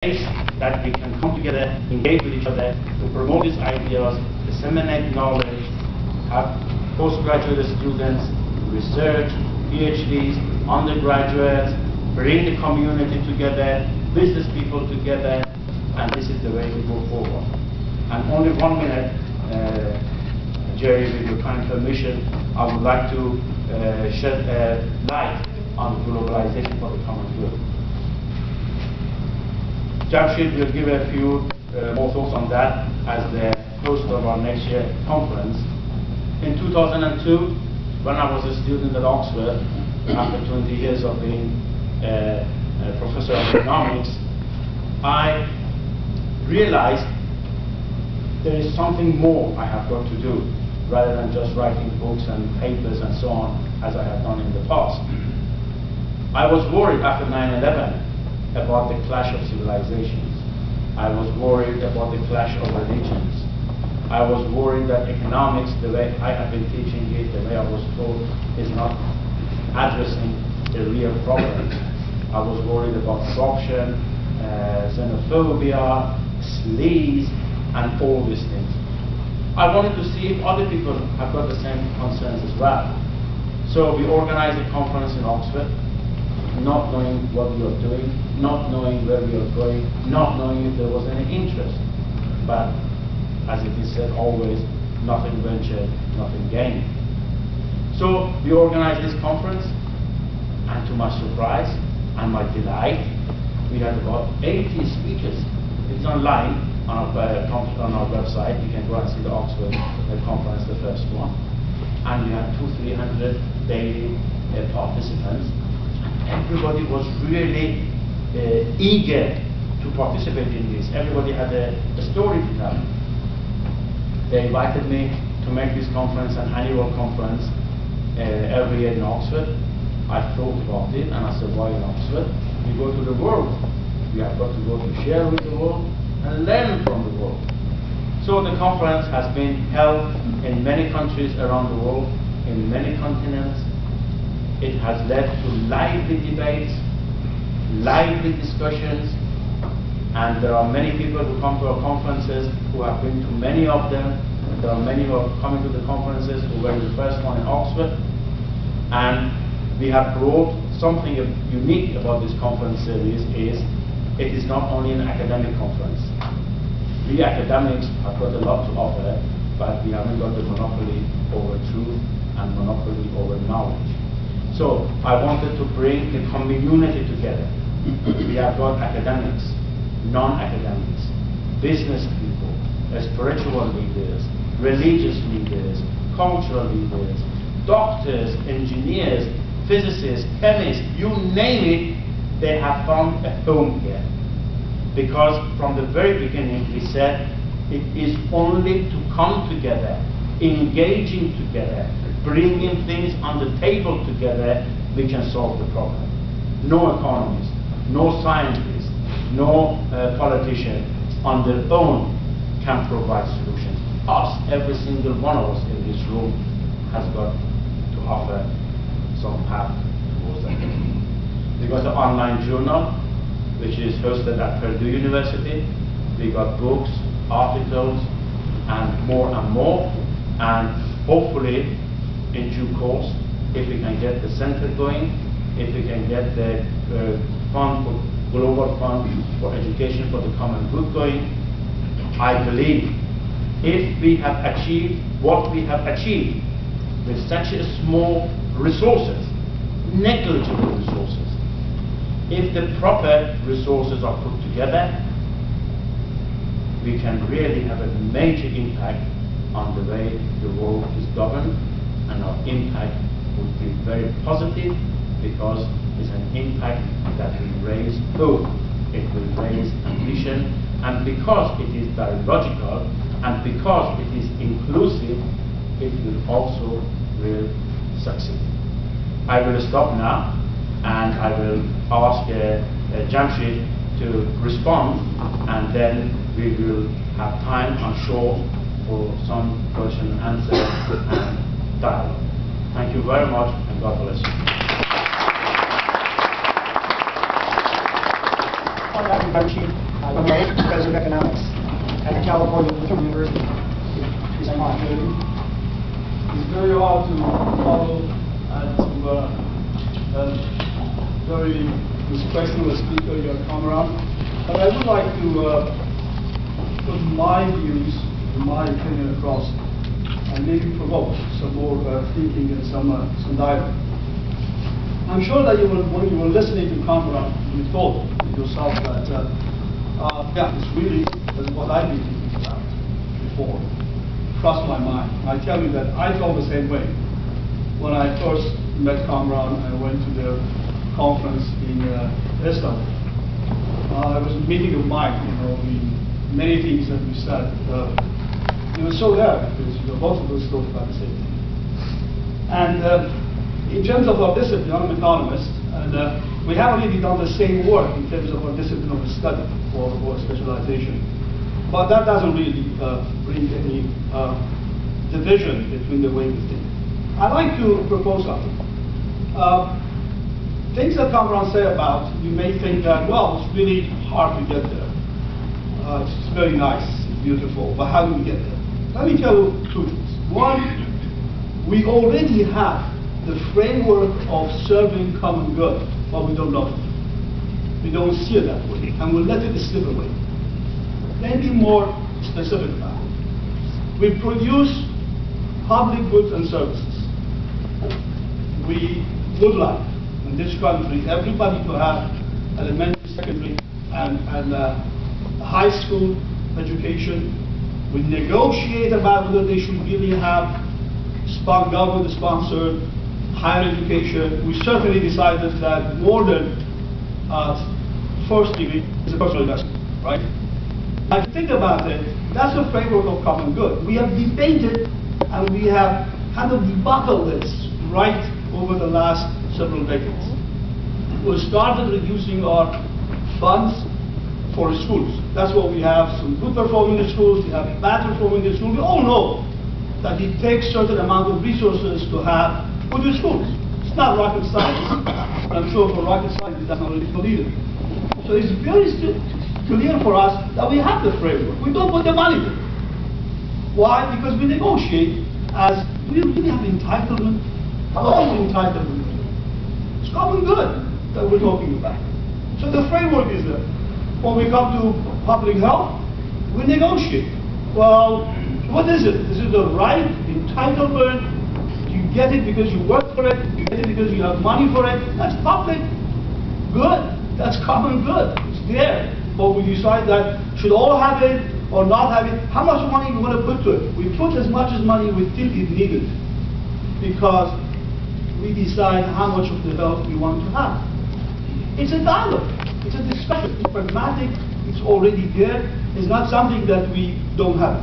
that we can come together, engage with each other, to promote these ideas, disseminate knowledge, have postgraduate students, research, PhDs, undergraduates, bring the community together, business people together, and this is the way to go forward. And only 1 minute, Jerry, with your kind permission, I would like to shed a light on globalization for the common good. Jamshid will give a few more thoughts on that as the host of our next year conference. In 2002, when I was a student at Oxford, after 20 years of being a professor of economics, I realized there is something more I have got to do, rather than just writing books and papers and so on, as I have done in the past. I was worried after 9/11 about the clash of civilizations. I was worried about the clash of religions. I was worried that economics, the way I have been teaching it, the way I was told, is not addressing the real problems. I was worried about corruption, xenophobia, sleaze, and all these things. I wanted to see if other people have got the same concerns as well. So we organized a conference in Oxford, not knowing what we were doing, not knowing where we were going, not knowing if there was any interest. But as it is said always, nothing ventured, nothing gained. So we organized this conference, and to my surprise and my delight, we had about 80 speakers. It's online on our website. You can go and see the Oxford conference, the first one. And we had 200-300 daily participants. Everybody was really eager to participate in this. Everybody had a story to tell. They invited me to make this conference an annual conference every year in Oxford. I thought about it and I said, why in Oxford? We go to the world. We have got to go to share with the world and learn from the world. So the conference has been held in many countries around the world, in many continents. It has led to lively debates, lively discussions, and there are many people who come to our conferences who have been to many of them. There are many who are coming to the conferences who were the first one in Oxford. And we have brought something unique about this conference series is it is not only an academic conference. We academics have got a lot to offer, but we haven't got the monopoly over truth and monopoly over knowledge. So I wanted to bring the community together. We have got academics, non-academics, business people, spiritual leaders, religious leaders, cultural leaders, doctors, engineers, physicists, chemists, you name it, they have found a home here. Because from the very beginning we said it is only to come together, engaging together, bringing things on the table together, we can solve the problem. No economist, no scientist, no politician on their own can provide solutions. Us, every single one of us in this room has got to offer some path towards that. We got an online journal which is hosted at Purdue University. We got books, articles, and more, and hopefully in due course, if we can get the center going, if we can get the global fund for education for the common good going, I believe if we have achieved what we have achieved with such a small resources, negligible resources, if the proper resources are put together, we can really have a major impact on the way the world is governed, and our impact would be very positive because it's an impact that will raise hope, it will raise ambition, and because it is dialogical and because it is inclusive, it will also succeed. I will stop now and I will ask Jamshid to respond, and then we will have time, I'm sure, for some question and answer and dialogue. Thank you very much, and God bless you. Jamshid. I'm a professor of economics at the California University. It's very hard to follow and to very respectful speaker, your Kamran. But I would like to put my views, my opinion across, and maybe provoke some more thinking and some dialogue. I'm sure that when you were listening to Kamran, you thought yourself that, yeah, it's really what I've been thinking about before. Crossed my mind. I tell you that I felt the same way when I first met Kamran and went to the conference in Istanbul. It was a meeting of mine, many things that we said. It was so rare because both of us thought about the same thing. And in terms of our discipline, I'm an economist, and we haven't really done the same work in terms of our discipline of study or specialization. But that doesn't really bring any division between the way we think. I'd like to propose something. Things that Kamran say about, you may think that, well, it's really hard to get there. It's very nice, it's beautiful, but how do we get there? Let me tell you two things. One, we already have the framework of serving common good, but we don't know it. We don't see it that way, and we let it slip away. Let me be more specific about it. We produce public goods and services. We would like, in this country, everybody to have elementary, secondary, and high school education. We negotiate about whether they should really have government-sponsored higher education. We certainly decided that more than first degree is a personal investment, right? If you think about it, that's the framework of common good. We have debated and we have kind of debuggled this right over the last several decades. We started reducing our funds for schools. That's why we have some good performing schools, we have bad performing schools. We all know that it takes certain amount of resources to have good schools. It's not rocket science. I'm sure for rocket science that's not really needed. So it's very clear for us that we have the framework. We don't put the money there. Why? Because we negotiate as, do we really have entitlement? All entitlement. It's common good that we're talking about. So the framework is there. When we come to public health, we negotiate. Well, what is it? Is it the right, entitlement? You get it because you work for it, you get it because you have money for it. That's public good. That's common good. It's there. But we decide that should all have it or not have it. How much money we want to put to it? We put as much as money we think is needed because we decide how much of the health we want to have. It's a dialogue. It's a discussion. It's pragmatic. It's already there. It's not something that we don't have.